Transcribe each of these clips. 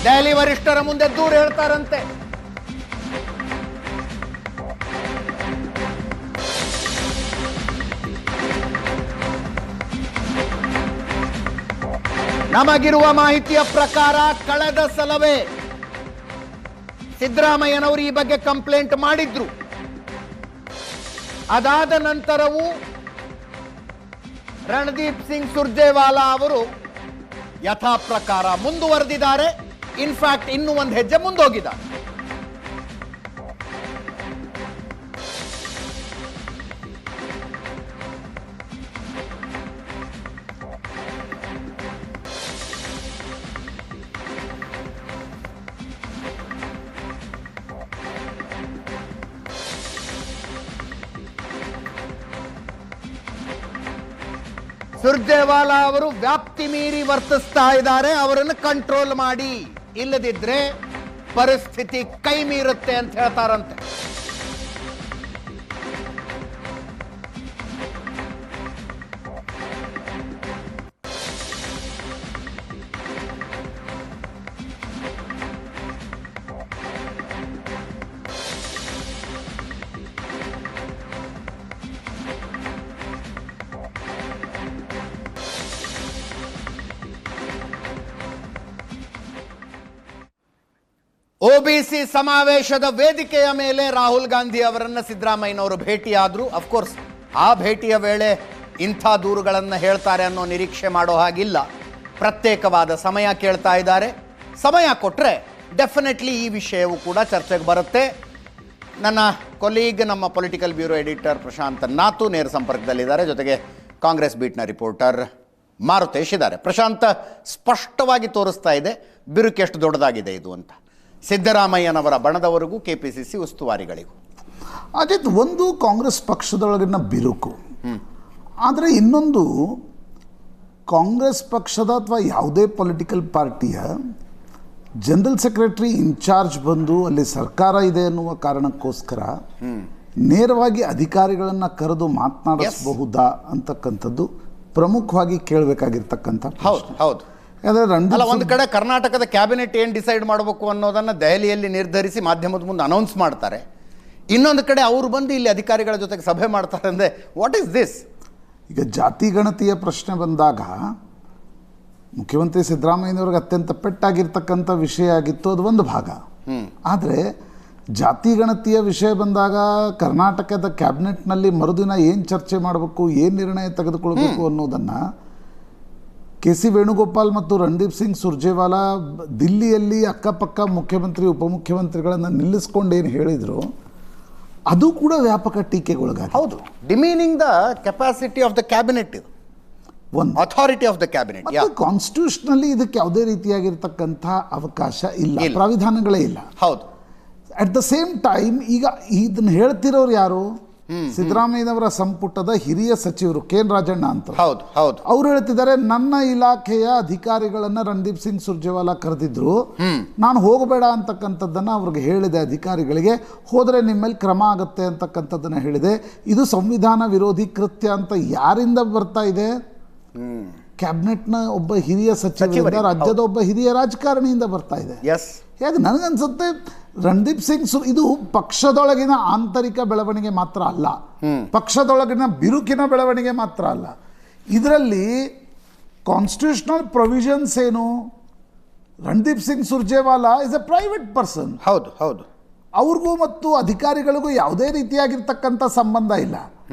ದೆಹಲಿ ವರಿಷ್ಠರ ಮುಂದೆ ದೂರು ಹೇಳ್ತಾರಂತೆ. ನಮಗಿರುವ ಮಾಹಿತಿಯ ಪ್ರಕಾರ ಕಳೆದ ಸಲವೇ ಸಿದ್ದರಾಮಯ್ಯನವರು ಈ ಬಗ್ಗೆ ಕಂಪ್ಲೇಂಟ್ ಮಾಡಿದ್ರು. ಅದಾದ ನಂತರವೂ ರಣದೀಪ್ ಸಿಂಗ್ ಸುರ್ಜೇವಾಲಾ ಅವರು ಯಥಾ ಪ್ರಕಾರ ಮುಂದುವರೆದಿದ್ದಾರೆ. ಇನ್ಫ್ಯಾಕ್ಟ್ ಇನ್ನೂ ಒಂದು ಹೆಜ್ಜೆ ಮುಂದೋಗಿದ್ದಾರೆ. ಸುರ್ಜೇವಾಲಾ ಅವರು ವ್ಯಾಪ್ತಿ ಮೀರಿ ವರ್ತಿಸ್ತಾ ಇದ್ದಾರೆ. ಅವರನ್ನು ಕಂಟ್ರೋಲ್ ಮಾಡಿ, ಇಲ್ಲದಿದ್ರೆ ಪರಿಸ್ಥಿತಿ ಕೈ ಮೀರುತ್ತೆ ಅಂತ ಹೇಳ್ತಾರಂತೆ. ಒಬಿಸಿ ಸಮಾವೇಶದ ವೇದಿಕೆಯ ಮೇಲೆ ರಾಹುಲ್ ಗಾಂಧಿ ಅವರನ್ನು ಸಿದ್ದರಾಮಯ್ಯನವರು ಭೇಟಿಯಾದರು. ಅಫ್ಕೋರ್ಸ್ ಆ ಭೇಟಿಯ ವೇಳೆ ಇಂಥ ದೂರುಗಳನ್ನು ಹೇಳ್ತಾರೆ ಅನ್ನೋ ನಿರೀಕ್ಷೆ ಮಾಡೋ ಹಾಗಿಲ್ಲ. ಪ್ರತ್ಯೇಕವಾದ ಸಮಯ ಕೇಳ್ತಾ ಇದ್ದಾರೆ. ಸಮಯ ಕೊಟ್ಟರೆ ಡೆಫಿನೆಟ್ಲಿ ಈ ವಿಷಯವೂ ಕೂಡ ಚರ್ಚೆಗೆ ಬರುತ್ತೆ. ನನ್ನ ಕೊಲೀಗ್, ನಮ್ಮ ಪೊಲಿಟಿಕಲ್ ಬ್ಯೂರೋ ಎಡಿಟರ್ ಪ್ರಶಾಂತ್ ನಾತು ನೇರ ಸಂಪರ್ಕದಲ್ಲಿದ್ದಾರೆ. ಜೊತೆಗೆ ಕಾಂಗ್ರೆಸ್ ಬೀಟ್ನ ರಿಪೋರ್ಟರ್ ಮಾರುತೇಶ್ ಇದ್ದಾರೆ. ಪ್ರಶಾಂತ್, ಸ್ಪಷ್ಟವಾಗಿ ತೋರಿಸ್ತಾ ಇದೆ ಬಿರುಕು ಎಷ್ಟು ದೊಡ್ಡದಾಗಿದೆ ಇದು ಅಂತ, ಸಿದ್ದರಾಮಯ್ಯನವರ ಬಣದವರೆಗೂ, ಕೆಪಿಸಿಸಿ ಉಸ್ತುವಾರಿಗಳಿಗೂ. ಅಜಿತ್, ಒಂದು ಕಾಂಗ್ರೆಸ್ ಪಕ್ಷದೊಳಗಿನ ಬಿರುಕು, ಆದರೆ ಇನ್ನೊಂದು ಕಾಂಗ್ರೆಸ್ ಪಕ್ಷದ ಅಥವಾ ಯಾವುದೇ ಪೊಲಿಟಿಕಲ್ ಪಾರ್ಟಿಯ ಜನರಲ್ ಸೆಕ್ರೆಟರಿ ಇನ್ಚಾರ್ಜ್ ಬಂದು ಅಲ್ಲಿ ಸರ್ಕಾರ ಇದೆ ಅನ್ನುವ ಕಾರಣಕ್ಕೋಸ್ಕರ ನೇರವಾಗಿ ಅಧಿಕಾರಿಗಳನ್ನು ಕರೆದು ಮಾತನಾಡಿಸಬಹುದಾ ಅಂತಕ್ಕಂಥದ್ದು ಪ್ರಮುಖವಾಗಿ ಕೇಳಬೇಕಾಗಿರ್ತಕ್ಕಂಥ. ಹೌದು. ಒಂದು ಕಡೆ ಕರ್ನಾಟಕದ ಕ್ಯಾಬಿನೆಟ್ ಏನು ಡಿಸೈಡ್ ಮಾಡಬೇಕು ಅನ್ನೋದನ್ನು ದೆಹಲಿಯಲ್ಲಿ ನಿರ್ಧರಿಸಿ ಮಾಧ್ಯಮದ ಮುಂದೆ ಅನೌನ್ಸ್ ಮಾಡ್ತಾರೆ. ಇನ್ನೊಂದು ಕಡೆ ಅವರು ಬಂದು ಇಲ್ಲಿ ಅಧಿಕಾರಿಗಳ ಜೊತೆಗೆ ಸಭೆ ಮಾಡ್ತಾರೆ ಅಂದರೆ ವಾಟ್ ಈಸ್ ದಿಸ್? ಈಗ ಜಾತಿ ಗಣತಿಯ ಪ್ರಶ್ನೆ ಬಂದಾಗ ಮುಖ್ಯಮಂತ್ರಿ ಸಿದ್ದರಾಮಯ್ಯನವ್ರಿಗೆ ಅತ್ಯಂತ ಪೆಟ್ಟಾಗಿರ್ತಕ್ಕಂಥ ವಿಷಯ ಆಗಿತ್ತು, ಅದು ಒಂದು ಭಾಗ. ಆದರೆ ಜಾತಿ ಗಣತಿಯ ವಿಷಯ ಬಂದಾಗ ಕರ್ನಾಟಕದ ಕ್ಯಾಬಿನೆಟ್ನಲ್ಲಿ ಮರುದಿನ ಏನು ಚರ್ಚೆ ಮಾಡಬೇಕು, ಏನು ನಿರ್ಣಯ ತೆಗೆದುಕೊಳ್ಬೇಕು ಅನ್ನೋದನ್ನು ಕೆ.ಸಿ. ವೇಣುಗೋಪಾಲ್ ಮತ್ತು ರಣದೀಪ್ ಸಿಂಗ್ ಸುರ್ಜೇವಾಲಾ ದಿಲ್ಲಿಯಲ್ಲಿ ಅಕ್ಕಪಕ್ಕ ಮುಖ್ಯಮಂತ್ರಿ ಉಪಮುಖ್ಯಮಂತ್ರಿಗಳನ್ನು ನಿಲ್ಲಿಸ್ಕೊಂಡು ಏನು ಹೇಳಿದರು, ಅದು ಕೂಡ ವ್ಯಾಪಕ ಟೀಕೆಗೊಳಗಾಗಿದೆ. ಹೌದು, demeaning the capacity of the cabinet, ಇದು ಒಂದು ಅಥಾರಿಟಿ ಆಫ್ ದ ಕ್ಯಾಬಿನೆಟ್. ಕಾನ್ಸ್ಟಿಟ್ಯೂಷನಲ್ಲಿ ಇದಕ್ಕೆ ಯಾವುದೇ ರೀತಿಯಾಗಿರ್ತಕ್ಕಂಥ ಅವಕಾಶ ಇಲ್ಲ, ಪ್ರಾವಿಧಾನಗಳೇ ಇಲ್ಲ. ಹೌದು. ಅಟ್ ದ ಸೇಮ್ ಟೈಮ್ ಈಗ ಇದನ್ನು ಹೇಳ್ತಿರೋರು ಯಾರು? ಸಿದ್ದರಾಮಯ್ಯನವರ ಸಂಪುಟದ ಹಿರಿಯ ಸಚಿವರು ಕೆ.ಎನ್. ರಾಜಣ್ಣ ಅಂತ. ಹೌದು. ಅವ್ರು ಹೇಳ್ತಿದ್ದಾರೆ, ನನ್ನ ಇಲಾಖೆಯ ಅಧಿಕಾರಿಗಳನ್ನ ರಣದೀಪ್ ಸಿಂಗ್ ಸುರ್ಜೇವಾಲಾ ಕರೆದಿದ್ರು, ನಾನು ಹೋಗಬೇಡ ಅಂತಕ್ಕಂಥದ್ದನ್ನು ಅವ್ರಿಗೆ ಹೇಳಿದೆ, ಅಧಿಕಾರಿಗಳಿಗೆ ಹೋದರೆ ನಿಮ್ಮ ಮೇಲೆ ಕ್ರಮ ಆಗುತ್ತೆ ಅಂತಕ್ಕಂಥದ್ದನ್ನು ಹೇಳಿದೆ. ಇದು ಸಂವಿಧಾನ ವಿರೋಧಿ ಕೃತ್ಯ ಅಂತ ಯಾರಿಂದ ಬರ್ತಾ ಇದೆ? ಕ್ಯಾಬಿನೆಟ್ನ ಒಬ್ಬ ಹಿರಿಯ ಸಚಿವರಿಂದ, ರಾಜ್ಯದ ಒಬ್ಬ ಹಿರಿಯ ರಾಜಕಾರಣಿಯಿಂದ ಬರ್ತಾ ಇದೆ. ಹೇಗೆ ನನಗನ್ಸುತ್ತೆ ರಣದೀಪ್ ಸಿಂಗ್ ಇದು ಪಕ್ಷದೊಳಗಿನ ಆಂತರಿಕ ಬೆಳವಣಿಗೆ ಮಾತ್ರ ಅಲ್ಲ, ಪಕ್ಷದೊಳಗಿನ ಬಿರುಕಿನ ಬೆಳವಣಿಗೆ ಮಾತ್ರ ಅಲ್ಲ. ಇದರಲ್ಲಿ ಕಾನ್ಸ್ಟಿಟ್ಯೂಷನಲ್ ಪ್ರೊವಿಷನ್ಸ್ ಏನು? Randeep Singh Surjewala is A private person. ಹೌದು. ಅವ್ರಿಗೂ ಮತ್ತು ಅಧಿಕಾರಿಗಳಿಗೂ ಯಾವುದೇ ರೀತಿಯಾಗಿರ್ತಕ್ಕಂಥ ಸಂಬಂಧ ಇಲ್ಲ.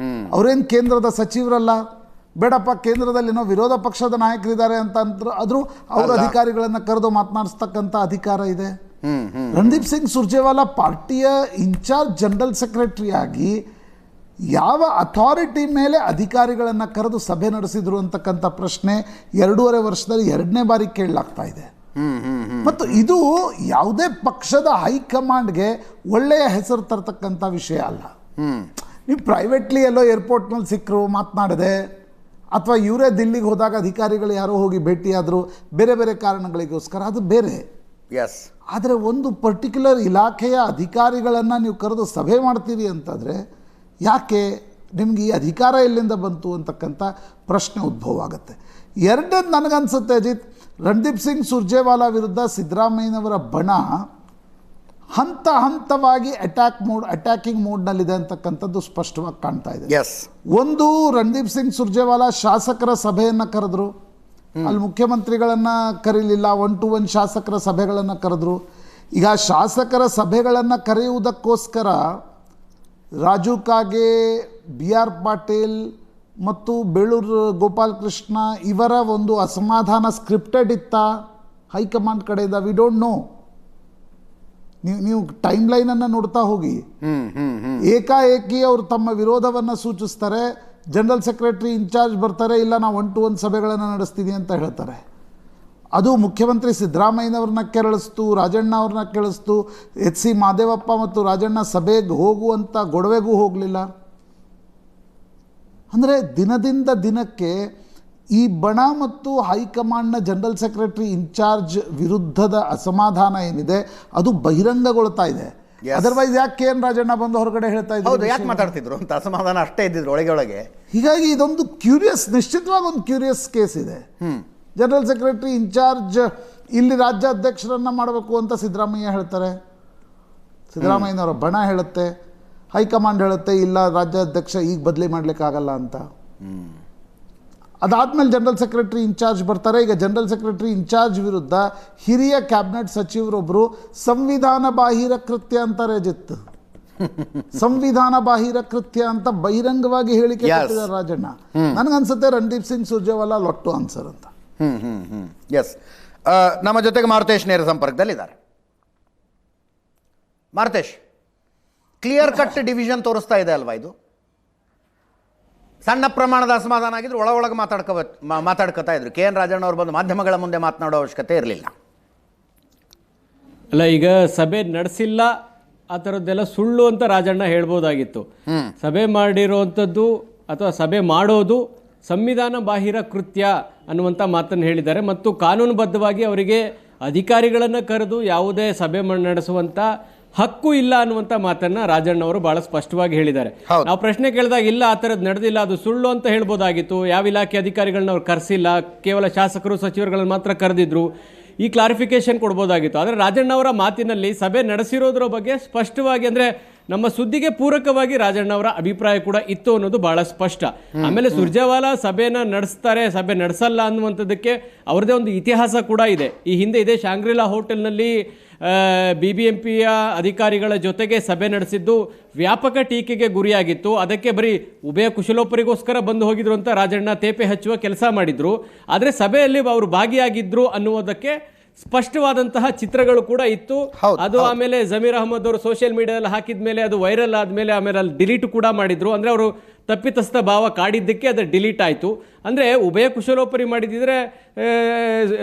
ಅವರೇನು ಕೇಂದ್ರದ ಸಚಿವರಲ್ಲ. ಬೇಡಪ್ಪ, ಕೇಂದ್ರದಲ್ಲಿನೋ ವಿರೋಧ ಪಕ್ಷದ ನಾಯಕರಿದ್ದಾರೆ ಅಂತ ಆದರೂ ಅವ್ರ ಅಧಿಕಾರಿಗಳನ್ನು ಕರೆದು ಮಾತನಾಡಿಸ್ತಕ್ಕಂಥ ಅಧಿಕಾರ ಇದೆ. ರಣದೀಪ್ ಸಿಂಗ್ ಸುರ್ಜೇವಾಲಾ ಪಾರ್ಟಿಯ ಇನ್ಚಾರ್ಜ್ ಜನರಲ್ ಸೆಕ್ರೆಟರಿ ಆಗಿ ಯಾವ ಅಥಾರಿಟಿ ಮೇಲೆ ಅಧಿಕಾರಿಗಳನ್ನು ಕರೆದು ಸಭೆ ನಡೆಸಿದ್ರು ಅಂತಕ್ಕಂಥ ಪ್ರಶ್ನೆ 2.5 ವರ್ಷದಲ್ಲಿ 2ನೇ ಬಾರಿ ಕೇಳಲಾಗ್ತಾ ಇದೆ. ಮತ್ತು ಇದು ಯಾವುದೇ ಪಕ್ಷದ ಹೈಕಮಾಂಡ್ಗೆ ಒಳ್ಳೆಯ ಹೆಸರು ತರ್ತಕ್ಕಂಥ ವಿಷಯ ಅಲ್ಲ. ನೀವು ಪ್ರೈವೇಟ್ಲಿ ಎಲ್ಲೋ ಏರ್ಪೋರ್ಟ್ನಲ್ಲಿ ಸಿಕ್ಕರು, ಮಾತನಾಡಿದೆ, ಅಥವಾ ಇವರೇ ದಿಲ್ಲಿಗೆ ಹೋದಾಗ ಅಧಿಕಾರಿಗಳು ಯಾರೋ ಹೋಗಿ ಭೇಟಿಯಾದರು, ಬೇರೆ ಬೇರೆ ಕಾರಣಗಳಿಗೋಸ್ಕರ, ಅದು ಬೇರೆ. ಆದರೆ ಒಂದು ಪರ್ಟಿಕ್ಯುಲರ್ ಇಲಾಖೆಯ ಅಧಿಕಾರಿಗಳನ್ನು ನೀವು ಕರೆದು ಸಭೆ ಮಾಡ್ತೀರಿ ಅಂತಂದರೆ ಯಾಕೆ, ನಿಮ್ಗೆ ಈ ಅಧಿಕಾರ ಎಲ್ಲಿಂದ ಬಂತು ಅಂತಕ್ಕಂಥ ಪ್ರಶ್ನೆ ಉದ್ಭವ ಆಗುತ್ತೆ. ಎರಡನೇದು ನನಗನ್ಸುತ್ತೆ ಅಜಿತ್, ರಣದೀಪ್ ಸಿಂಗ್ ಸುರ್ಜೇವಾಲಾ ವಿರುದ್ಧ ಸಿದ್ದರಾಮಯ್ಯನವರ ಬಣ ಹಂತ ಹಂತವಾಗಿ ಅಟ್ಯಾಕಿಂಗ್ ಮೋಡ್ನಲ್ಲಿದೆ ಅಂತಕ್ಕಂಥದ್ದು ಸ್ಪಷ್ಟವಾಗಿ ಕಾಣ್ತಾ ಇದೆ. ಎಸ್, ಒಂದು, ರಣದೀಪ್ ಸಿಂಗ್ ಸುರ್ಜೇವಾಲಾ ಶಾಸಕರ ಸಭೆಯನ್ನು ಕರೆದ್ರು, ಅಲ್ಲಿ ಮುಖ್ಯಮಂತ್ರಿಗಳನ್ನು ಕರೀಲಿಲ್ಲ, 1-to-1 ಶಾಸಕರ ಸಭೆಗಳನ್ನು ಕರೆದ್ರು. ಈಗ ಶಾಸಕರ ಸಭೆಗಳನ್ನು ಕರೆಯುವುದಕ್ಕೋಸ್ಕರ ರಾಜು ಕಾಗೆ, BR ಪಾಟೀಲ್ ಮತ್ತು ಬೇಳೂರು ಗೋಪಾಲಕೃಷ್ಣ ಇವರ ಒಂದು ಅಸಮಾಧಾನ ಸ್ಕ್ರಿಪ್ಟೆಡ್ ಇತ್ತ ಹೈಕಮಾಂಡ್ ಕಡೆಯಿಂದ? We don't know. ನೀವು ಟೈಮ್ ಲೈನನ್ನು ನೋಡ್ತಾ ಹೋಗಿ. ಏಕಾಏಕಿ ಅವರು ತಮ್ಮ ವಿರೋಧವನ್ನು ಸೂಚಿಸ್ತಾರೆ, ಜನರಲ್ ಸೆಕ್ರೆಟರಿ ಇನ್ಚಾರ್ಜ್ ಬರ್ತಾರೆ, ಇಲ್ಲ ನಾವು 1-to-1 ಸಭೆಗಳನ್ನು ನಡೆಸ್ತೀವಿ ಅಂತ ಹೇಳ್ತಾರೆ. ಅದು ಮುಖ್ಯಮಂತ್ರಿ ಸಿದ್ದರಾಮಯ್ಯನವ್ರನ್ನ ಕೆರಳಿಸ್ತು, ರಾಜಣ್ಣ ಅವ್ರನ್ನ ಕೆರಳಿಸ್ತು. HC ಮಾದೇವಪ್ಪ ಮತ್ತು ರಾಜಣ್ಣ ಸಭೆಗೆ ಹೋಗುವಂಥ ಗೊಡವೆಗೂ ಹೋಗಲಿಲ್ಲ. ಅಂದರೆ ದಿನದಿಂದ ದಿನಕ್ಕೆ ಈ ಬಣ ಮತ್ತು ಹೈಕಮಾಂಡ್ನ ಜನರಲ್ ಸೆಕ್ರೆಟರಿ ಇನ್ಚಾರ್ಜ್ ವಿರುದ್ಧದ ಅಸಮಾಧಾನ ಏನಿದೆ ಅದು ಬಹಿರಂಗಗೊಳ್ತಾ ಇದೆ. ಅದರ್ವೈಸ್ ಯಾಕೆ KN ರಾಜಣ್ಣ ಬಂದು ಹೊರಗಡೆ ಹೇಳ್ತಾ ಇದ್ರು, ಯಾಕೆ ಮಾತಾಡ್ತಿದ್ರು ಅಂತ ಅಸಮಾಧಾನ ಅಷ್ಟೇ ಇದ್ದಿದ್ರು ಒಳಗೆ. ಹೀಗಾಗಿ ಇದೊಂದು ನಿಶ್ಚಿತವಾಗಿ ಒಂದು ಕ್ಯೂರಿಯಸ್ ಕೇಸ್ ಇದೆ. ಜನರಲ್ ಸೆಕ್ರೆಟರಿ ಇನ್ಚಾರ್ಜ್ ಇಲ್ಲಿ ರಾಜ್ಯ ಅಧ್ಯಕ್ಷರನ್ನ ಮಾಡಬೇಕು ಅಂತ ಸಿದ್ದರಾಮಯ್ಯ ಹೇಳ್ತಾರೆ, ಸಿದ್ದರಾಮಯ್ಯನವರ ಬಣ ಹೇಳುತ್ತೆ, ಹೈಕಮಾಂಡ್ ಹೇಳುತ್ತೆ ಇಲ್ಲ ರಾಜ್ಯಾಧ್ಯಕ್ಷ ಈಗ ಬದಲಿ ಮಾಡಲಿಕ್ಕಾಗಲ್ಲ ಅಂತ. ಅದಾದಮೇಲೆ ಜನರಲ್ ಸೆಕ್ರೆಟರಿ ಇನ್ಚಾರ್ಜ್ ಬರ್ತಾರೆ. ಈಗ ಜನರಲ್ ಸೆಕ್ರೆಟರಿ ಇನ್ಚಾರ್ಜ್ ವಿರುದ್ಧ ಹಿರಿಯ ಕ್ಯಾಬಿನೆಟ್ ಸಚಿವರೊಬ್ಬರು ಸಂವಿಧಾನ ಬಾಹಿರ ಕೃತ್ಯ ಅಂತಾರೆ. ಸಂವಿಧಾನ ಬಾಹಿರ ಕೃತ್ಯ ಅಂತ ಬಹಿರಂಗವಾಗಿ ಹೇಳಿಕೆ ಕೊಟ್ಟಿದ್ದಾರೆ ರಾಜಣ್ಣ. ನನಗನ್ಸುತ್ತೆ ರಣದೀಪ್ ಸಿಂಗ್ ಸುರ್ಜೇವಾಲಾ ಲೊಟ್ಟು ಆನ್ಸರ್ ಅಂತ. ಎಸ್, ನಮ್ಮ ಜೊತೆಗೆ ಮಾರುತೇಶ್ ನೇರ ಸಂಪರ್ಕದಲ್ಲಿದ್ದಾರೆ. ಮಾರುತೇಶ್, ಕ್ಲಿಯರ್ ಕಟ್ ಡಿವಿಷನ್ ತೋರಿಸ್ತಾ ಇದೆ ಅಲ್ವಾ ಇದು? ಸಣ್ಣ ಪ್ರಮಾಣದ ಅಸಮಾಧಾನ ಆಗಿದ್ರು ಒಳಗೆ ಮಾತಾಡ್ಕೋತಾ ಇದ್ರು. KN ರಾಜಣ್ಣ ಅವರು ಬಂದು ಮಾಧ್ಯಮಗಳ ಮುಂದೆ ಮಾತನಾಡೋ ಅವಶ್ಯಕತೆ ಇರಲಿಲ್ಲ. ಅಲ್ಲ, ಈಗ ಸಭೆ ನಡೆಸಿಲ್ಲ ಆ ಥರದ್ದೆಲ್ಲ ಸುಳ್ಳು ಅಂತ ರಾಜಣ್ಣ ಹೇಳ್ಬೋದಾಗಿತ್ತು. ಸಭೆ ಮಾಡಿರುವಂಥದ್ದು ಅಥವಾ ಸಭೆ ಮಾಡೋದು ಸಂವಿಧಾನ ಬಾಹಿರ ಕೃತ್ಯ ಅನ್ನುವಂಥ ಮಾತನ್ನು ಹೇಳಿದ್ದಾರೆ. ಮತ್ತು ಕಾನೂನುಬದ್ಧವಾಗಿ ಅವರಿಗೆ ಅಧಿಕಾರಿಗಳನ್ನು ಕರೆದು ಯಾವುದೇ ಸಭೆ ನಡೆಸುವಂಥ ಹಕ್ಕು ಇಲ್ಲ ಅನ್ನುವಂಥ ಮಾತನ್ನ ರಾಜಣ್ಣ ಅವರು ಬಹಳ ಸ್ಪಷ್ಟವಾಗಿ ಹೇಳಿದ್ದಾರೆ. ನಾವು ಪ್ರಶ್ನೆ ಕೇಳಿದಾಗ ಇಲ್ಲ ಆ ಥರದ್ದು ನಡೆದಿಲ್ಲ, ಅದು ಸುಳ್ಳು ಅಂತ ಹೇಳ್ಬೋದಾಗಿತ್ತು. ಯಾವ ಇಲಾಖೆ ಅಧಿಕಾರಿಗಳನ್ನ ಅವ್ರು ಕರೆಸಿಲ್ಲ, ಕೇವಲ ಶಾಸಕರು ಸಚಿವರುಗಳನ್ನ ಮಾತ್ರ ಕರೆದಿದ್ರು, ಈ ಕ್ಲಾರಿಫಿಕೇಶನ್ ಕೊಡ್ಬೋದಾಗಿತ್ತು. ಆದರೆ ರಾಜಣ್ಣ ಅವರ ಮಾತಿನಲ್ಲಿ ಸಭೆ ನಡೆಸಿರೋದ್ರ ಬಗ್ಗೆ ಸ್ಪಷ್ಟವಾಗಿ, ಅಂದರೆ ನಮ್ಮ ಸುದ್ದಿಗೆ ಪೂರಕವಾಗಿ ರಾಜಣ್ಣ ಅವರ ಅಭಿಪ್ರಾಯ ಕೂಡ ಇತ್ತು ಅನ್ನೋದು ಬಹಳ ಸ್ಪಷ್ಟ. ಆಮೇಲೆ ಸುರ್ಜೇವಾಲಾ ಸಭೆನ ನಡೆಸ್ತಾರೆ, ಸಭೆ ನಡೆಸಲ್ಲ ಅನ್ನುವಂಥದ್ದಕ್ಕೆ ಅವ್ರದ್ದೇ ಒಂದು ಇತಿಹಾಸ ಕೂಡ ಇದೆ. ಈ ಹಿಂದೆ ಇದೇ ಶಾಂಗ್ರಿಲಾ ಹೋಟೆಲ್ನಲ್ಲಿ BBMPಯ ಅಧಿಕಾರಿಗಳ ಜೊತೆಗೆ ಸಭೆ ನಡೆಸಿದ್ದು ವ್ಯಾಪಕ ಟೀಕೆಗೆ ಗುರಿಯಾಗಿತ್ತು. ಅದಕ್ಕೆ ಬರೀ ಉಭಯ ಕುಶಲೋಪರಿಗೋಸ್ಕರ ಬಂದು ಹೋಗಿದ್ರು ಅಂತ ರಾಜಣ್ಣ ತೇಪೆ ಹಚ್ಚುವ ಕೆಲಸ ಮಾಡಿದ್ರು. ಆದರೆ ಸಭೆಯಲ್ಲಿ ಅವರು ಭಾಗಿಯಾಗಿದ್ರು ಅನ್ನುವುದಕ್ಕೆ ಸ್ಪಷ್ಟವಾದಂತಹ ಚಿತ್ರಗಳು ಕೂಡ ಇತ್ತು. ಅದು ಆಮೇಲೆ ಜಮೀರ್ ಅಹಮದ್ ಅವರು ಸೋಷಿಯಲ್ ಮೀಡಿಯಾದಲ್ಲಿ ಹಾಕಿದ ಮೇಲೆ ಅದು ವೈರಲ್ ಆದಮೇಲೆ ಆಮೇಲೆ ಅಲ್ಲಿ ಡಿಲೀಟ್ ಕೂಡ ಮಾಡಿದ್ರು. ಅಂದರೆ ಅವರು ತಪ್ಪಿತಸ್ಥ ಭಾವ ಕಾಡಿದ್ದಕ್ಕೆ ಅದು ಡಿಲೀಟ್ ಆಯಿತು. ಅಂದರೆ ಉಭಯ ಕುಶಲೋಪರಿ ಮಾಡಿದಿದ್ರೆ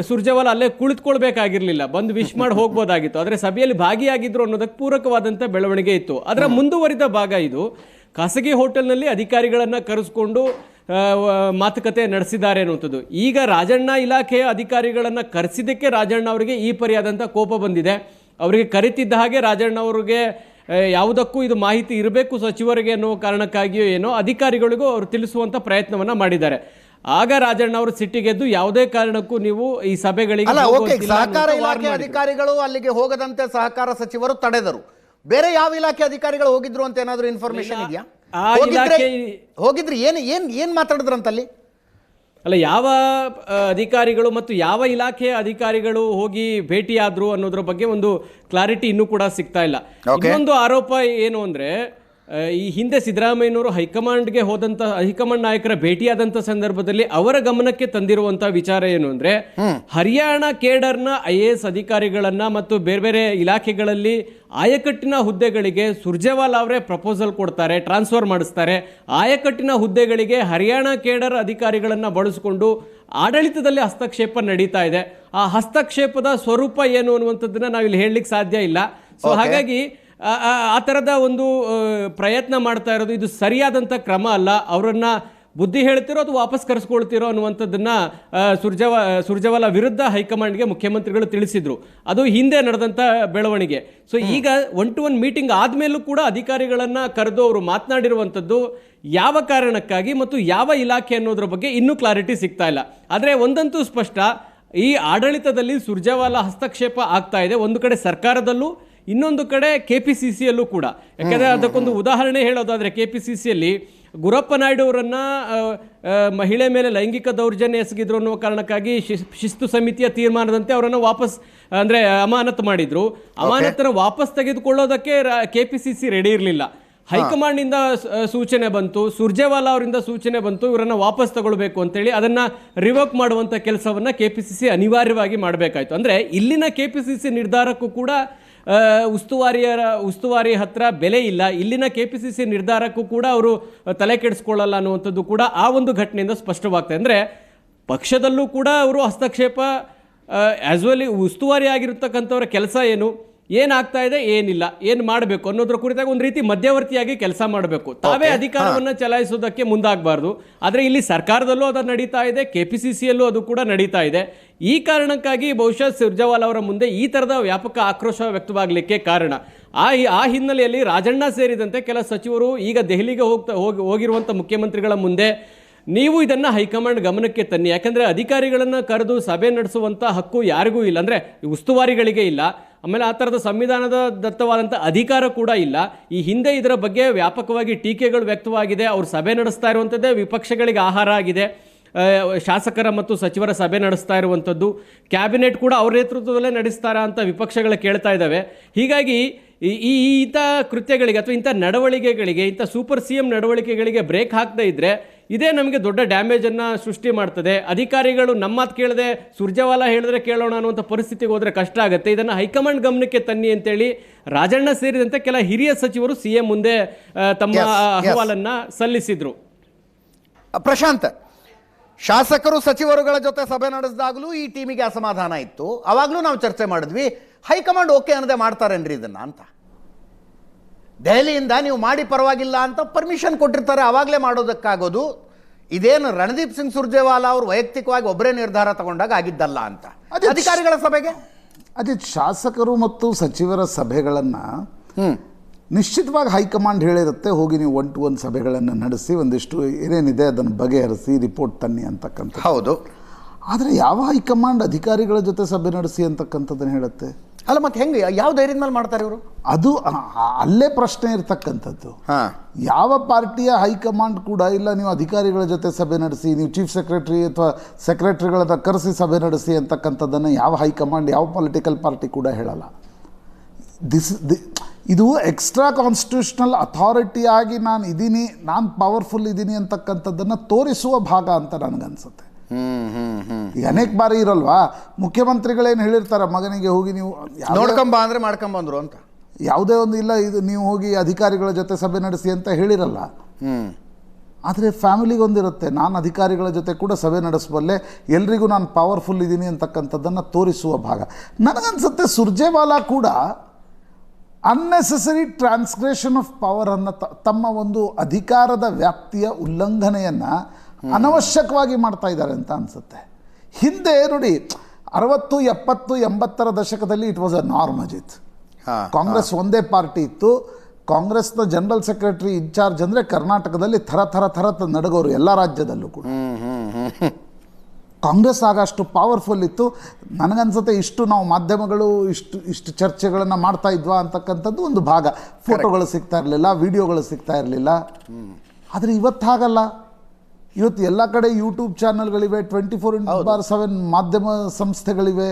ಸುರ್ಜೇವಾಲಾ ಅಲ್ಲೇ ಕುಳಿತುಕೊಳ್ಬೇಕಾಗಿರಲಿಲ್ಲ, ಬಂದು ವಿಶ್ ಮಾಡಿ ಹೋಗ್ಬೋದಾಗಿತ್ತು. ಆದರೆ ಸಭೆಯಲ್ಲಿ ಭಾಗಿಯಾಗಿದ್ರು ಅನ್ನೋದಕ್ಕೆ ಪೂರಕವಾದಂಥ ಬೆಳವಣಿಗೆ ಇತ್ತು. ಅದರ ಮುಂದುವರಿದ ಭಾಗ ಇದು. ಖಾಸಗಿ ಹೋಟೆಲ್ನಲ್ಲಿ ಅಧಿಕಾರಿಗಳನ್ನು ಕರೆಸ್ಕೊಂಡು ಮಾತುಕತೆ ನಡೆಸಿದ್ದಾರೆ ಅನ್ನುವಂಥದ್ದು. ಈಗ ರಾಜಣ್ಣ ಇಲಾಖೆಯ ಅಧಿಕಾರಿಗಳನ್ನು ಕರೆಸಿದ್ದಕ್ಕೆ ರಾಜಣ್ಣ ಅವರಿಗೆ ಈ ಪರಿಯಾದಂಥ ಕೋಪ ಬಂದಿದೆ. ಅವರಿಗೆ ಕರಿತಿದ್ದ ಹಾಗೆ ರಾಜಣ್ಣ ಅವರಿಗೆ ಯಾವುದಕ್ಕೂ ಇದು ಮಾಹಿತಿ ಇರಬೇಕು ಸಚಿವರಿಗೆ ಅನ್ನೋ ಕಾರಣಕ್ಕಾಗಿಯೋ ಏನೋ ಅಧಿಕಾರಿಗಳಿಗೂ ಅವರು ತಿಳಿಸುವಂಥ ಪ್ರಯತ್ನವನ್ನು ಮಾಡಿದ್ದಾರೆ. ಆಗ ರಾಜಣ್ಣ ಅವರು ಸಿಟ್ಟಿಗೆದ್ದು ಯಾವುದೇ ಕಾರಣಕ್ಕೂ ನೀವು ಈ ಸಭೆಗಳಿಗೆ ಸಹಕಾರ ಇಲಾಖೆ ಅಧಿಕಾರಿಗಳು ಅಲ್ಲಿಗೆ ಹೋಗದಂತೆ ಸಹಕಾರ ಸಚಿವರು ತಡೆದರು. ಬೇರೆ ಯಾವ ಇಲಾಖೆ ಅಧಿಕಾರಿಗಳು ಹೋಗಿದ್ರು ಅಂತ ಏನಾದರೂ ಇನ್ಫಾರ್ಮೇಶನ್ ಇದೆಯಾ? ಹೋಗಿದ್ರಿ ಏನ್ ಮಾತಾಡಿದ್ರಂತಲ್ಲಿ? ಅಲ್ಲ, ಯಾವ ಅಧಿಕಾರಿಗಳು ಮತ್ತು ಯಾವ ಇಲಾಖೆಯ ಅಧಿಕಾರಿಗಳು ಹೋಗಿ ಭೇಟಿಯಾದ್ರು ಅನ್ನೋದ್ರ ಬಗ್ಗೆ ಒಂದು ಕ್ಲಾರಿಟಿ ಇನ್ನೂ ಕೂಡ ಸಿಗ್ತಾ ಇಲ್ಲ. ಇನ್ನೊಂದು ಆರೋಪ ಏನು ಅಂದ್ರೆ, ಈ ಹಿಂದೆ ಸಿದ್ದರಾಮಯ್ಯನವರು ಹೈಕಮಾಂಡ್ಗೆ ಹೋದಂತ ಹೈಕಮಾಂಡ್ ನಾಯಕರ ಭೇಟಿಯಾದಂತ ಸಂದರ್ಭದಲ್ಲಿ ಅವರ ಗಮನಕ್ಕೆ ತಂದಿರುವಂತಹ ವಿಚಾರ ಏನು ಅಂದ್ರೆ, ಹರಿಯಾಣ ಕೇಡರ್ನ IAS ಅಧಿಕಾರಿಗಳನ್ನ ಮತ್ತು ಬೇರೆ ಬೇರೆ ಇಲಾಖೆಗಳಲ್ಲಿ ಆಯಕಟ್ಟಿನ ಹುದ್ದೆಗಳಿಗೆ ಸುರ್ಜೇವಾಲಾ ಅವರೇ ಪ್ರಪೋಸಲ್ ಕೊಡ್ತಾರೆ, ಟ್ರಾನ್ಸ್ಫರ್ ಮಾಡಿಸ್ತಾರೆ. ಆಯಕಟ್ಟಿನ ಹುದ್ದೆಗಳಿಗೆ ಹರಿಯಾಣ ಕೇಡರ್ ಅಧಿಕಾರಿಗಳನ್ನ ಬಳಸಿಕೊಂಡು ಆಡಳಿತದಲ್ಲಿ ಹಸ್ತಕ್ಷೇಪ ನಡೀತಾ ಇದೆ. ಆ ಹಸ್ತಕ್ಷೇಪದ ಸ್ವರೂಪ ಏನು ಅನ್ನುವಂಥದ್ದನ್ನ ನಾವಿಲ್ಲಿ ಹೇಳಲಿಕ್ಕೆ ಸಾಧ್ಯ ಇಲ್ಲ. ಸೊ ಹಾಗಾಗಿ ಆ ಥರದ ಒಂದು ಪ್ರಯತ್ನ ಮಾಡ್ತಾ ಇರೋದು ಇದು ಸರಿಯಾದಂಥ ಕ್ರಮ ಅಲ್ಲ. ಅವರನ್ನ ಬುದ್ಧಿ ಹೇಳ್ತಿರೋ ಅಥವಾ ವಾಪಸ್ ಕರೆಸ್ಕೊಳ್ತಿರೋ ಅನ್ನುವಂಥದ್ದನ್ನ ಸುರ್ಜೇವಾಲಾ ವಿರುದ್ಧ ಹೈಕಮಾಂಡ್ಗೆ ಮುಖ್ಯಮಂತ್ರಿಗಳು ತಿಳಿಸಿದ್ರು. ಅದು ಹಿಂದೆ ನಡೆದಂಥ ಬೆಳವಣಿಗೆ. ಸೊ ಈಗ 1-to-1 ಮೀಟಿಂಗ್ ಆದಮೇಲೂ ಕೂಡ ಅಧಿಕಾರಿಗಳನ್ನ ಕರೆದು ಅವರು ಮಾತನಾಡಿರುವಂಥದ್ದು ಯಾವ ಕಾರಣಕ್ಕಾಗಿ ಮತ್ತು ಯಾವ ಇಲಾಖೆ ಅನ್ನೋದ್ರ ಬಗ್ಗೆ ಇನ್ನೂ ಕ್ಲಾರಿಟಿ ಸಿಗ್ತಾ ಇಲ್ಲ. ಆದರೆ ಒಂದಂತೂ ಸ್ಪಷ್ಟ, ಈ ಆಡಳಿತದಲ್ಲಿ ಸುರ್ಜೇವಾಲಾ ಹಸ್ತಕ್ಷೇಪ ಆಗ್ತಾ ಇದೆ, ಒಂದು ಕಡೆ ಸರ್ಕಾರದಲ್ಲೂ ಇನ್ನೊಂದು ಕಡೆ KPCCಯಲ್ಲೂ ಕೂಡ. ಯಾಕಂದರೆ ಅದಕ್ಕೊಂದು ಉದಾಹರಣೆ ಹೇಳೋದಾದರೆ KPCCಯಲ್ಲಿ ಗುರಪ್ಪ ನಾಯ್ಡು ಅವರನ್ನ ಮಹಿಳೆ ಮೇಲೆ ಲೈಂಗಿಕ ದೌರ್ಜನ್ಯ ಎಸಗಿದ್ರು ಅನ್ನುವ ಕಾರಣಕ್ಕಾಗಿ ಶಿಸ್ತು ಸಮಿತಿಯ ತೀರ್ಮಾನದಂತೆ ಅವರನ್ನು ವಾಪಸ್ ಅಂದರೆ ಅಮಾನತು ಮಾಡಿದ್ರು. ಅಮಾನತನ್ನು ವಾಪಸ್ ತೆಗೆದುಕೊಳ್ಳೋದಕ್ಕೆ KPCC ರೆಡಿ ಇರಲಿಲ್ಲ. ಹೈಕಮಾಂಡ್ನಿಂದ ಸೂಚನೆ ಬಂತು, ಸುರ್ಜೇವಾಲಾ ಅವರಿಂದ ಸೂಚನೆ ಬಂತು, ಇವರನ್ನು ವಾಪಸ್ ತಗೊಳ್ಬೇಕು ಅಂತೇಳಿ ಅದನ್ನು ರಿವೋಕ್ ಮಾಡುವಂಥ ಕೆಲಸವನ್ನು KPCC ಅನಿವಾರ್ಯವಾಗಿ ಮಾಡಬೇಕಾಯಿತು. ಅಂದರೆ ಇಲ್ಲಿನ KPCC ನಿರ್ಧಾರಕ್ಕೂ ಕೂಡ ಉಸ್ತುವಾರಿ ಹತ್ರ ಬೆಲೆ ಇಲ್ಲ. ಇಲ್ಲಿನ KPCC ನಿರ್ಧಾರಕ್ಕೂ ಕೂಡ ಅವರು ತಲೆ ಕೆಡಿಸ್ಕೊಳ್ಳಲ್ಲ ಅನ್ನುವಂಥದ್ದು ಕೂಡ ಆ ಒಂದು ಘಟನೆಯಿಂದ ಸ್ಪಷ್ಟವಾಗ್ತದೆ. ಅಂದರೆ ಪಕ್ಷದಲ್ಲೂ ಕೂಡ ಅವರು ಹಸ್ತಕ್ಷೇಪ ಆಸ್ ವೆಲ್ ಉಸ್ತುವಾರಿ ಆಗಿರತಕ್ಕಂಥವ್ರ ಕೆಲಸ ಏನಾಗ್ತಾ ಇದೆ, ಏನಿಲ್ಲ, ಏನು ಮಾಡಬೇಕು ಅನ್ನೋದ್ರ ಕುರಿತಾಗಿ ಒಂದು ರೀತಿ ಮಧ್ಯವರ್ತಿಯಾಗಿ ಕೆಲಸ ಮಾಡಬೇಕು. ತಾವೇ ಅಧಿಕಾರವನ್ನು ಚಲಾಯಿಸೋದಕ್ಕೆ ಮುಂದಾಗಬಾರ್ದು. ಆದರೆ ಇಲ್ಲಿ ಸರ್ಕಾರದಲ್ಲೂ ಅದು ನಡೀತಾ ಇದೆ, KPCCಯಲ್ಲೂ ಅದು ಕೂಡ ನಡೀತಾ ಇದೆ. ಈ ಕಾರಣಕ್ಕಾಗಿ ಬಹುಶಃ ಸುರ್ಜೇವಾಲಾ ಅವರ ಮುಂದೆ ಈ ಥರದ ವ್ಯಾಪಕ ಆಕ್ರೋಶ ವ್ಯಕ್ತವಾಗಲಿಕ್ಕೆ ಕಾರಣ. ಆ ಹಿನ್ನೆಲೆಯಲ್ಲಿ ರಾಜಣ್ಣ ಸೇರಿದಂತೆ ಕೆಲ ಸಚಿವರು ಈಗ ದೆಹಲಿಗೆ ಹೋಗಿರುವಂಥ ಮುಖ್ಯಮಂತ್ರಿಗಳ ಮುಂದೆ ನೀವು ಇದನ್ನು ಹೈಕಮಾಂಡ್ ಗಮನಕ್ಕೆ ತನ್ನಿ. ಯಾಕಂದರೆ ಅಧಿಕಾರಿಗಳನ್ನು ಕರೆದು ಸಭೆ ನಡೆಸುವಂಥ ಹಕ್ಕು ಯಾರಿಗೂ ಇಲ್ಲ, ಅಂದರೆ ಉಸ್ತುವಾರಿಗಳಿಗೆ ಇಲ್ಲ. ಆಮೇಲೆ ಆ ಥರದ ಸಂವಿಧಾನದ ದತ್ತವಾದಂಥ ಅಧಿಕಾರ ಕೂಡ ಇಲ್ಲ. ಈ ಹಿಂದೆ ಇದರ ಬಗ್ಗೆ ವ್ಯಾಪಕವಾಗಿ ಟೀಕೆಗಳು ವ್ಯಕ್ತವಾಗಿದೆ. ಅವರು ಸಭೆ ನಡೆಸ್ತಾ ಇರುವಂಥದ್ದೇ ವಿಪಕ್ಷಗಳಿಗೆ ಆಹಾರ ಆಗಿದೆ. ಶಾಸಕರ ಮತ್ತು ಸಚಿವರ ಸಭೆ ನಡೆಸ್ತಾ ಇರುವಂಥದ್ದು, ಕ್ಯಾಬಿನೆಟ್ ಕೂಡ ಅವ್ರ ನೇತೃತ್ವದಲ್ಲೇ ನಡೆಸ್ತಾರಾ ಅಂತ ವಿಪಕ್ಷಗಳು ಕೇಳ್ತಾ ಇದ್ದಾವೆ. ಹೀಗಾಗಿ ಇಂಥ ಕೃತ್ಯಗಳಿಗೆ ಅಥವಾ ಇಂಥ ನಡವಳಿಕೆಗಳಿಗೆ, ಇಂಥ ಸೂಪರ್ CM ನಡವಳಿಕೆಗಳಿಗೆ ಬ್ರೇಕ್ ಹಾಕದೇ ಇದ್ದರೆ ಇದೇ ನಮಗೆ ದೊಡ್ಡ ಡ್ಯಾಮೇಜನ್ನು ಸೃಷ್ಟಿ ಮಾಡ್ತದೆ. ಅಧಿಕಾರಿಗಳು ನಮ್ಮ ಮಾತು ಕೇಳದೆ ಸುರ್ಜೇವಾಲಾ ಹೇಳಿದ್ರೆ ಕೇಳೋಣ ಅನ್ನುವಂಥ ಪರಿಸ್ಥಿತಿಗೆ ಹೋದರೆ ಕಷ್ಟ ಆಗುತ್ತೆ. ಇದನ್ನು ಹೈಕಮಾಂಡ್ ಗಮನಕ್ಕೆ ತನ್ನಿ ಅಂತೇಳಿ ರಾಜಣ್ಣ ಸೇರಿದಂತೆ ಕೆಲ ಹಿರಿಯ ಸಚಿವರು CM ಮುಂದೆ ತಮ್ಮ ಅಹವಾಲನ್ನು ಸಲ್ಲಿಸಿದರು. ಪ್ರಶಾಂತ್, ಶಾಸಕರು ಸಚಿವರುಗಳ ಜೊತೆ ಸಭೆ ನಡೆಸಿದಾಗಲೂ ಈ ಟೀಮಿಗೆ ಅಸಮಾಧಾನ ಇತ್ತು. ಅವಾಗಲೂ ನಾವು ಚರ್ಚೆ ಮಾಡಿದ್ವಿ, ಹೈಕಮಾಂಡ್ ಓಕೆ ಅನ್ನದೆ ಮಾಡ್ತಾರೇನ್ರಿ ಇದನ್ನು ಅಂತ. ದೆಹಲಿಯಿಂದ ನೀವು ಮಾಡಿ ಪರವಾಗಿಲ್ಲ ಅಂತ ಪರ್ಮಿಷನ್ ಕೊಟ್ಟಿರ್ತಾರೆ, ಆವಾಗಲೇ ಮಾಡೋದಕ್ಕಾಗೋದು. ಇದೇನು ರಣದೀಪ್ ಸಿಂಗ್ ಸುರ್ಜೇವಾಲಾ ಅವರು ವೈಯಕ್ತಿಕವಾಗಿ ಒಬ್ಬರೇ ನಿರ್ಧಾರ ತಗೊಂಡಾಗ ಆಗಿದ್ದಲ್ಲ ಅಂತ ಅಧಿಕಾರಿಗಳ ಸಭೆಗೆ. ಅದೇ ಶಾಸಕರು ಮತ್ತು ಸಚಿವರ ಸಭೆಗಳನ್ನು ನಿಶ್ಚಿತವಾಗಿ ಹೈಕಮಾಂಡ್ ಹೇಳಿರುತ್ತೆ, ಹೋಗಿ ನೀವು 1-to-1 ಸಭೆಗಳನ್ನು ನಡೆಸಿ ಒಂದಿಷ್ಟು ಏನೇನಿದೆ ಅದನ್ನು ಬಗೆಹರಿಸಿ ರಿಪೋರ್ಟ್ ತನ್ನಿ ಅಂತಕ್ಕಂಥ. ಹೌದು, ಆದರೆ ಯಾವ ಹೈಕಮಾಂಡ್ ಅಧಿಕಾರಿಗಳ ಜೊತೆ ಸಭೆ ನಡೆಸಿ ಅಂತಕ್ಕಂಥದ್ದನ್ನು ಹೇಳುತ್ತೆ? ಅಲ್ಲ, ಮತ್ತೆ ಹೆಂಗೆ, ಯಾವ ಧೈರ್ಯದ ಮೇಲೆ ಮಾಡ್ತಾರೆ ಇವರು? ಅದು ಅಲ್ಲೇ ಪ್ರಶ್ನೆ ಇರ್ತಕ್ಕಂಥದ್ದು. ಯಾವ ಪಾರ್ಟಿಯ ಹೈಕಮಾಂಡ್ ಕೂಡ ಇಲ್ಲ ನೀವು ಅಧಿಕಾರಿಗಳ ಜೊತೆ ಸಭೆ ನಡೆಸಿ, ನೀವು ಚೀಫ್ ಸೆಕ್ರೆಟರಿ ಅಥವಾ ಸೆಕ್ರೆಟರಿಗಳನ್ನ ಕರೆಸಿ ಸಭೆ ನಡೆಸಿ ಅಂತಕ್ಕಂಥದ್ದನ್ನು ಯಾವ ಹೈಕಮಾಂಡ್, ಯಾವ ಪೊಲಿಟಿಕಲ್ ಪಾರ್ಟಿ ಕೂಡ ಹೇಳಲ್ಲ. ಇದು ಎಕ್ಸ್ಟ್ರಾ ಕಾನ್ಸ್ಟಿಟ್ಯೂಷನಲ್ ಅಥಾರಿಟಿಯಾಗಿ ನಾನು ಪವರ್ಫುಲ್ ಇದ್ದೀನಿ ಅಂತಕ್ಕಂಥದ್ದನ್ನು ತೋರಿಸುವ ಭಾಗ ಅಂತ ನನಗನ್ಸುತ್ತೆ. ಈಗ ಅನೇಕ ಬಾರಿ ಇರಲ್ವಾ, ಮುಖ್ಯಮಂತ್ರಿಗಳೇನು ಹೇಳಿರ್ತಾರೆ, ಮಗನಿಗೆ ಹೋಗಿ ನೀವು ನೋಡ್ಕೊಂಬ ಅಂದರೆ ಮಾಡ್ಕೊಂಬಂದ್ರು ಅಂತ, ಯಾವುದೇ ಒಂದು ಇಲ್ಲ ಇದು ನೀವು ಹೋಗಿ ಅಧಿಕಾರಿಗಳ ಜೊತೆ ಸಭೆ ನಡೆಸಿ ಅಂತ ಹೇಳಿರಲ್ಲ. ಆದರೆ ಫ್ಯಾಮಿಲಿಗೊಂದಿರುತ್ತೆ, ನಾನು ಅಧಿಕಾರಿಗಳ ಜೊತೆ ಕೂಡ ಸಭೆ ನಡೆಸಬಲ್ಲೆ, ಎಲ್ರಿಗೂ ನಾನು ಪವರ್ಫುಲ್ ಇದ್ದೀನಿ ಅಂತಕ್ಕಂಥದ್ದನ್ನು ತೋರಿಸುವ ಭಾಗ. ನನಗನ್ಸುತ್ತೆ ಸುರ್ಜೇವಾಲಾ ಕೂಡ ಅನ್ನೆಸೆಸರಿ ಟ್ರಾನ್ಸ್ಗ್ರೆಷನ್ ಆಫ್ ಪವರ್ ಅನ್ನು ತಮ್ಮ ಒಂದು ಅಧಿಕಾರದ ವ್ಯಾಪ್ತಿಯ ಉಲ್ಲಂಘನೆಯನ್ನು ಅನವಶ್ಯಕವಾಗಿ ಮಾಡ್ತಾ ಇದ್ದಾರೆ ಅಂತ ಅನಿಸುತ್ತೆ. ಹಿಂದೆ ನೋಡಿ 60, 70, 80ರ ದಶಕದಲ್ಲಿ it was a norm. Ajit, Congress ಒಂದೇ ಪಾರ್ಟಿ ಇತ್ತು. ಕಾಂಗ್ರೆಸ್ನ ಜನರಲ್ ಸೆಕ್ರೆಟರಿ ಇನ್ಚಾರ್ಜ್ ಅಂದರೆ ಕರ್ನಾಟಕದಲ್ಲಿ ಥರ ನಡಗೋರು ಎಲ್ಲ ರಾಜ್ಯದಲ್ಲೂ ಕೂಡ. ಕಾಂಗ್ರೆಸ್ ಆಗ ಅಷ್ಟು ಪವರ್ಫುಲ್ ಇತ್ತು. ನನಗನ್ಸುತ್ತೆ ಇಷ್ಟು ನಾವು ಮಾಧ್ಯಮಗಳು ಇಷ್ಟು ಚರ್ಚೆಗಳನ್ನು ಮಾಡ್ತಾ ಇದ್ವಾ ಅಂತಕ್ಕಂಥದ್ದು ಒಂದು ಭಾಗ. ಫೋಟೋಗಳು ಸಿಗ್ತಾ ಇರಲಿಲ್ಲ, ವಿಡಿಯೋಗಳು ಸಿಗ್ತಾ ಇರಲಿಲ್ಲ. ಆದರೆ ಇವತ್ತು ಹಾಗಲ್ಲ. ಇವತ್ತು ಎಲ್ಲ ಕಡೆ ಯೂಟ್ಯೂಬ್ ಚಾನಲ್ಗಳಿವೆ, 24/7 ಮಾಧ್ಯಮ ಸಂಸ್ಥೆಗಳಿವೆ,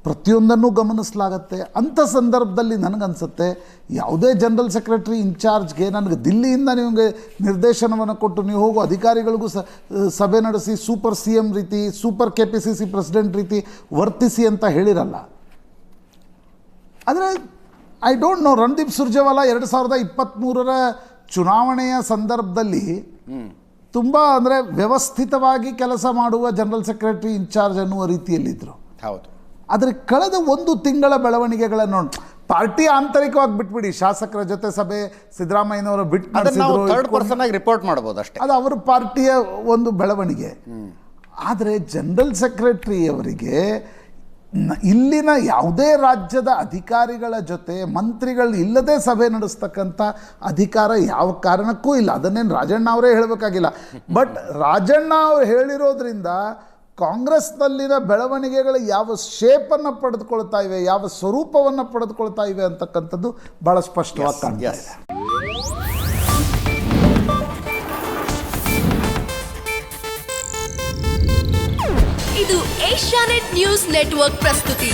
ಪ್ರತಿಯೊಂದನ್ನು ಗಮನಿಸಲಾಗತ್ತೆ. ಅಂಥ ಸಂದರ್ಭದಲ್ಲಿ ನನಗನ್ಸುತ್ತೆ ಯಾವುದೇ ಜನರಲ್ ಸೆಕ್ರೆಟರಿ ಇನ್ಚಾರ್ಜ್ಗೆ ನನಗೆ ದಿಲ್ಲಿಯಿಂದ ನಿಮಗೆ ನಿರ್ದೇಶನವನ್ನು ಕೊಟ್ಟು ನೀವು ಹೋಗೋ ಅಧಿಕಾರಿಗಳಿಗೂ ಸಭೆ ನಡೆಸಿ ಸೂಪರ್ CM ರೀತಿ, ಸೂಪರ್ KPCC ಪ್ರೆಸಿಡೆಂಟ್ ರೀತಿ ವರ್ತಿಸಿ ಅಂತ ಹೇಳಿರಲ್ಲ. ಆದರೆ I don't know, Randeep Surjewala 2023ರ ಚುನಾವಣೆಯ ಸಂದರ್ಭದಲ್ಲಿ ತುಂಬ ಅಂದರೆ ವ್ಯವಸ್ಥಿತವಾಗಿ ಕೆಲಸ ಮಾಡುವ ಜನರಲ್ ಸೆಕ್ರೆಟರಿ ಇನ್ಚಾರ್ಜ್ ಅನ್ನುವ ರೀತಿಯಲ್ಲಿದ್ದರು. ಹೌದು. ಆದರೆ ಕಳೆದ 1 ತಿಂಗಳ ಬೆಳವಣಿಗೆಗಳನ್ನು ಪಾರ್ಟಿ ಆಂತರಿಕವಾಗಿ ಬಿಟ್ಬಿಡಿ, ಶಾಸಕರ ಜೊತೆ ಸಭೆ ಸಿದ್ದರಾಮಯ್ಯನವರು ರಿಪೋರ್ಟ್ ಮಾಡಬಹುದು ಅಷ್ಟೇ, ಅದು ಅವರ ಪಾರ್ಟಿಯ ಒಂದು ಬೆಳವಣಿಗೆ. ಆದರೆ ಜನರಲ್ ಸೆಕ್ರೆಟರಿಯವರಿಗೆ ಇಲ್ಲಿನ ಯಾವುದೇ ರಾಜ್ಯದ ಅಧಿಕಾರಿಗಳ ಜೊತೆ ಮಂತ್ರಿಗಳು ಇಲ್ಲದೆ ಸಭೆ ನಡೆಸ್ತಕ್ಕಂಥ ಅಧಿಕಾರ ಯಾವ ಕಾರಣಕ್ಕೂ ಇಲ್ಲ. ಅದನ್ನೇನು ರಾಜಣ್ಣ ಅವರೇ ಹೇಳಬೇಕಾಗಿಲ್ಲ. ಬಟ್ ರಾಜಣ್ಣ ಅವರು ಹೇಳಿರೋದ್ರಿಂದ ಕಾಂಗ್ರೆಸ್ನಲ್ಲಿನ ಬೆಳವಣಿಗೆಗಳು ಯಾವ ಶೇಪನ್ನು ಪಡೆದುಕೊಳ್ತಾ ಇವೆ, ಯಾವ ಸ್ವರೂಪವನ್ನು ಪಡೆದುಕೊಳ್ತಾ ಇವೆ ಅಂತಕ್ಕಂಥದ್ದು ಭಾಳ ಸ್ಪಷ್ಟವಾಗಿ ಕಾಣ್ತಾ ಇದೆ. ಇದು ಏಷ್ಯಾನೆಟ್ ನ್ಯೂಸ್ ನೆಟ್ವರ್ಕ್ ಪ್ರಸ್ತುತಿ.